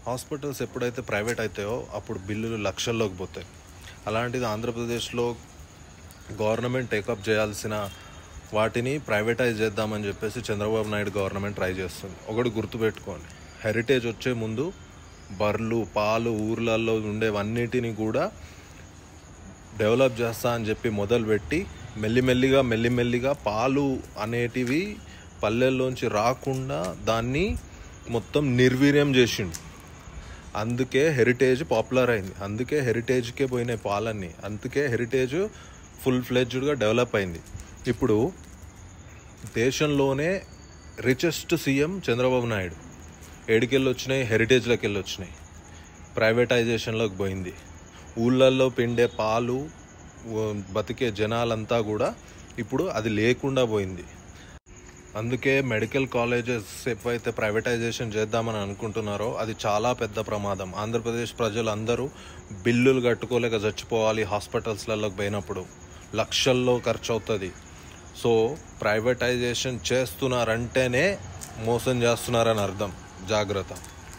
Hospitals ఎప్పుడైతే private అవుతాయో అప్పుడు బిల్లులు లక్షల్లోకి పోతాయి. అలాంటిది ఆంధ్రప్రదేశ్లో గవర్నమెంట్ టేకప్ చేయాల్సిన వాటిని ప్రైవేటైజ్ చేద్దామని చెప్పేసి చంద్రబాబు నాయుడు గవర్నమెంట్ ట్రై చేస్తుంది. ఒకటి గుర్తుపెట్టుకోండి, హెరిటేజ్ వచ్చే ముందు బర్రెలు పాలు ఊర్లలో ఉండేవన్నిటిని కూడా డెవలప్ చేస్తా అని చెప్పి మొదలుపెట్టి మెల్లిమెల్లిగా పాలు అనేటివి పల్లెల్లోంచి రాకుండా దాన్ని మొత్తం నిర్వీర్యం చేసిండు. అందుకే హెరిటేజ్ పాపులర్ అయింది, అందుకే హెరిటేజ్కే పోయినాయి పాలన్నీ, అందుకే హెరిటేజ్ ఫుల్ ఫ్లెడ్జ్డ్గా డెవలప్ అయింది. ఇప్పుడు దేశంలోనే రిచెస్ట్ సీఎం చంద్రబాబు నాయుడు. ఏడికెళ్ళి వచ్చినాయి, హెరిటేజ్లోకి వెళ్ళి వచ్చినాయి, ప్రైవేటైజేషన్లోకి పోయింది. ఊళ్ళల్లో పిండే పాలు బతికే జనాలంతా కూడా ఇప్పుడు అది లేకుండా పోయింది. అందుకే మెడికల్ కాలేజెస్ ఎప్పుడైతే ప్రైవేటైజేషన్ చేద్దామని అనుకుంటున్నారో అది చాలా పెద్ద ప్రమాదం. ఆంధ్రప్రదేశ్ ప్రజలందరూ బిల్లులు కట్టుకోలేక చచ్చిపోవాలి. హాస్పిటల్స్లలోకి పోయినప్పుడు లక్షల్లో ఖర్చు అవుతుంది. సో ప్రైవేటైజేషన్ చేస్తున్నారంటేనే మోసం చేస్తున్నారని అర్థం. జాగ్రత్త.